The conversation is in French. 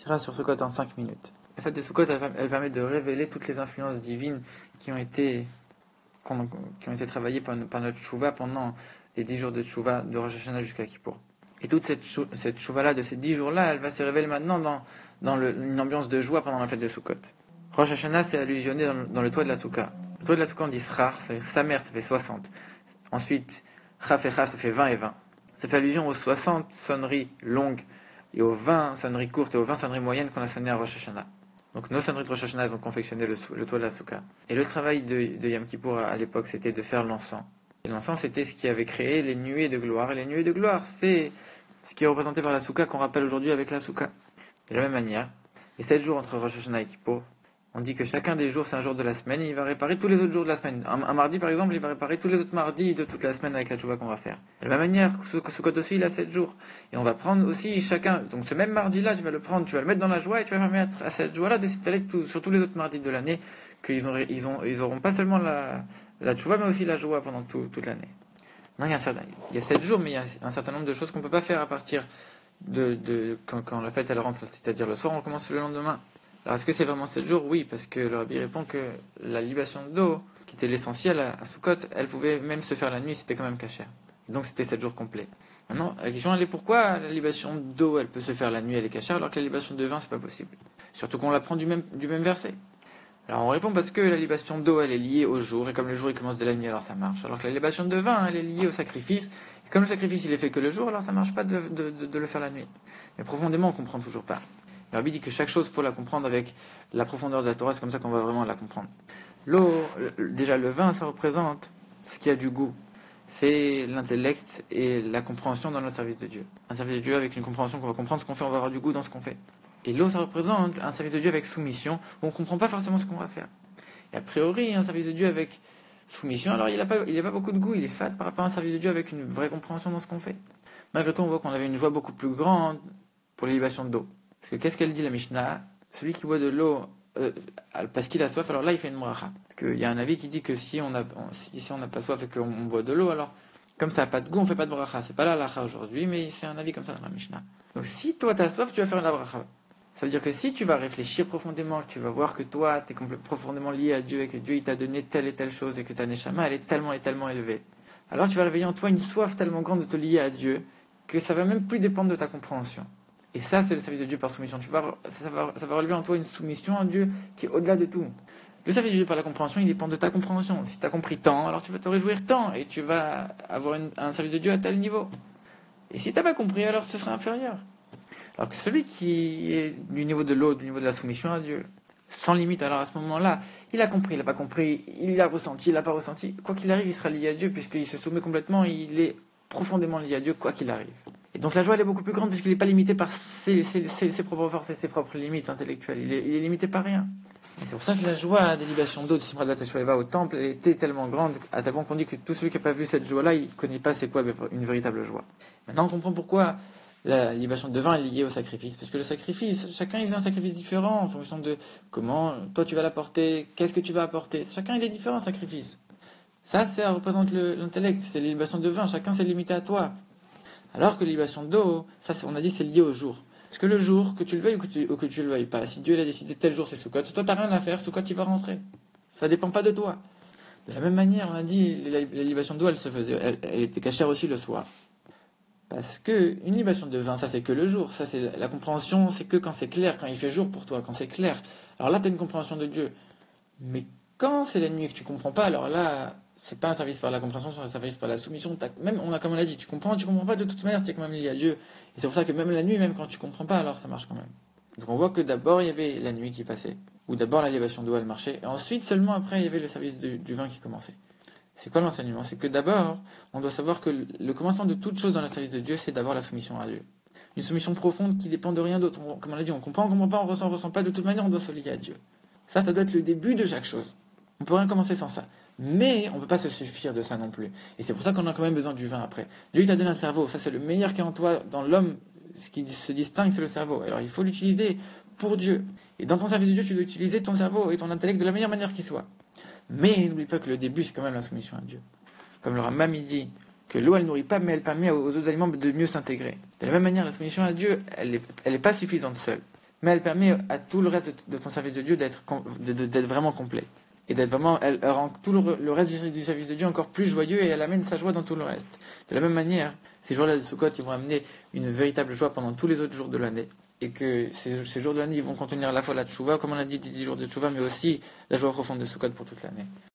Sira sur Sukkot en 5 minutes. La fête de Sukkot, elle permet de révéler toutes les influences divines qui ont été travaillées par notre Tchouva pendant les 10 jours de Tchouva de Rosh Hashanah jusqu'à Kippour. Et toute cette Tchouva-là, de ces 10 jours-là, elle va se révéler maintenant dans une ambiance de joie pendant la fête de Sukkot. Rosh Hashanah, c'est allusionné dans le toit de la Soukha. Le toit de la Soukha, on dit Srar, sa mère, ça fait 60. Ensuite, Chaf et Chaf, ça fait 20 et 20. Ça fait allusion aux 60 sonneries longues et aux 20 sonneries courtes et aux 20 sonneries moyennes qu'on a sonnées à Rosh Hashanah. Donc nos sonneries de Rosh Hashanah, elles ont confectionné le toit de la Soukha. Et le travail de Yom Kippour à l'époque, c'était de faire l'encens. Et l'encens, c'était ce qui avait créé les nuées de gloire. Et les nuées de gloire, c'est ce qui est représenté par la Soukha qu'on rappelle aujourd'hui avec la Soukha. De la même manière, les 7 jours entre Rosh Hashanah et Kippour, on dit que chacun des jours, c'est un jour de la semaine, et il va réparer tous les autres jours de la semaine. Un mardi, par exemple, il va réparer tous les autres mardis de toute la semaine avec la tchouva qu'on va faire. De la même manière, Sukkot aussi, il a 7 jours. Et on va prendre aussi chacun, donc ce même mardi-là, tu vas le prendre, tu vas le mettre dans la joie, et tu vas permettre à cette joie-là de s'étaler sur tous les autres mardis de l'année, qu'ils auront pas seulement la tchouva, mais aussi la joie pendant toute l'année. Non, il y a 7 jours, mais il y a un certain nombre de choses qu'on peut pas faire à partir quand la fête elle rentre, c'est-à-dire le soir, on commence le lendemain. Alors est-ce que c'est vraiment 7 jours? Oui, parce que le Rabbi répond que la libation d'eau, qui était l'essentiel à Sukkot, elle pouvait même se faire la nuit, c'était quand même cachère. Donc c'était 7 jours complets. Maintenant, la question elle est pourquoi la libation d'eau, elle peut se faire la nuit, elle est cachère, alors que la libation de vin, c'est pas possible. Surtout qu'on la prend du même verset. Alors on répond parce que la libation d'eau, elle est liée au jour, et comme le jour il commence de la nuit, alors ça marche. Alors que la libation de vin, elle est liée au sacrifice, et comme le sacrifice il est fait que le jour, alors ça marche pas de le faire la nuit. Mais profondément, on comprend toujours pas. Le Rabbi dit que chaque chose, il faut la comprendre avec la profondeur de la Torah, c'est comme ça qu'on va vraiment la comprendre. L'eau, déjà le vin, ça représente ce qui a du goût. C'est l'intellect et la compréhension dans notre service de Dieu. Un service de Dieu avec une compréhension qu'on va comprendre ce qu'on fait, on va avoir du goût dans ce qu'on fait. Et l'eau, ça représente un service de Dieu avec soumission, où on ne comprend pas forcément ce qu'on va faire. Et a priori, un service de Dieu avec soumission, alors il n'a pas beaucoup de goût, il est fade par rapport à un service de Dieu avec une vraie compréhension dans ce qu'on fait. Malgré tout, on voit qu'on avait une joie beaucoup plus grande pour les libations d'eau. Parce que qu'est-ce qu'elle dit la Mishnah? Celui qui boit de l'eau parce qu'il a soif, alors là il fait une bracha. Parce qu'il y a un avis qui dit que si on n'a pas soif et qu'on boit de l'eau, alors comme ça n'a pas de goût, on fait pas de bracha. C'est pas la halakha aujourd'hui, mais c'est un avis comme ça dans la Mishnah. Donc si toi tu as soif, tu vas faire la bracha. Ça veut dire que si tu vas réfléchir profondément, que tu vas voir que toi tu es profondément lié à Dieu et que Dieu il t'a donné telle et telle chose et que ta neshama elle est tellement et tellement élevée, alors tu vas réveiller en toi une soif tellement grande de te lier à Dieu que ça va même plus dépendre de ta compréhension. Et ça, c'est le service de Dieu par soumission. Ça va relever en toi une soumission à Dieu qui est au-delà de tout. Le service de Dieu par la compréhension, il dépend de ta compréhension. Si tu as compris tant, alors tu vas te réjouir tant et tu vas avoir un service de Dieu à tel niveau. Et si tu n'as pas compris, alors ce sera inférieur. Alors que celui qui est du niveau de l'eau, du niveau de la soumission à Dieu, sans limite, alors à ce moment-là, il a compris, il n'a pas compris, il a ressenti, il n'a pas ressenti. Quoi qu'il arrive, il sera lié à Dieu puisqu'il se soumet complètement, il est profondément lié à Dieu, quoi qu'il arrive. Et donc la joie elle est beaucoup plus grande puisqu'il n'est pas limité par ses propres forces et ses propres limites intellectuelles. Il est limité par rien. Et c'est pour ça que la joie des libations d'eau de Simrat Teshueva au temple elle était tellement grande, à tel point qu'on dit que tout celui qui n'a pas vu cette joie-là, il ne connaît pas c'est quoi une véritable joie. Maintenant on comprend pourquoi la libation de vin est liée au sacrifice. Parce que le sacrifice, chacun il faisait un sacrifice différent en fonction de comment toi tu vas l'apporter, qu'est-ce que tu vas apporter. Chacun il est différent, un sacrifice. Ça représente l'intellect, c'est les libations de vin, chacun s'est limité à toi. Alors que la libation d'eau, ça on a dit c'est lié au jour. Parce que le jour, que tu le veuilles ou que tu le veuilles pas, si Dieu a décidé tel jour c'est Sukkot, toi t'as rien à faire, Sukkot il va rentrer. Ça dépend pas de toi. De la même manière, on a dit la libation d'eau elle était cachère aussi le soir. Parce que une libation de vin, ça c'est que le jour, ça c'est la compréhension, c'est que quand c'est clair, quand il fait jour pour toi, quand c'est clair. Alors là t'as une compréhension de Dieu. Mais quand c'est la nuit que tu comprends pas, alors là c'est pas un service par la compréhension, c'est un service par la soumission. Comme on l'a dit, tu comprends pas, de toute manière, tu es quand même lié à Dieu. Et c'est pour ça que même la nuit, même quand tu comprends pas, alors ça marche quand même. Donc on voit que d'abord il y avait la nuit qui passait, ou d'abord la libation d'eau elle marchait, et ensuite seulement après il y avait le service du vin qui commençait. C'est quoi l'enseignement? C'est que d'abord, on doit savoir que le commencement de toute chose dans le service de Dieu, c'est d'abord la soumission à Dieu. Une soumission profonde qui dépend de rien d'autre. Comme on l'a dit, on comprend pas, on ressent pas, de toute manière on doit se lier à Dieu. Ça doit être le début de chaque chose. On peut rien commencer sans ça. Mais on ne peut pas se suffire de ça non plus. Et c'est pour ça qu'on a quand même besoin du vin après. Dieu t'a donné un cerveau, ça c'est le meilleur qu'il y a en toi. Dans l'homme, ce qui se distingue, c'est le cerveau. Alors il faut l'utiliser pour Dieu. Et dans ton service de Dieu, tu dois utiliser ton cerveau et ton intellect de la meilleure manière qui soit. Mais n'oublie pas que le début, c'est quand même la soumission à Dieu. Comme le Rambam il dit que l'eau, elle nourrit pas, mais elle permet aux autres aliments de mieux s'intégrer. De la même manière, la soumission à Dieu, elle est pas suffisante seule. mais elle permet à tout le reste de ton service de Dieu d'être vraiment complet. Et d'être vraiment, elle rend tout le reste du service de Dieu encore plus joyeux et elle amène sa joie dans tout le reste. De la même manière, ces jours-là de Sukkot, ils vont amener une véritable joie pendant tous les autres jours de l'année. Et que ces jours de l'année, ils vont contenir à la fois la tchouva, comme on a dit, 10 jours de tchouva, mais aussi la joie profonde de Sukkot pour toute l'année.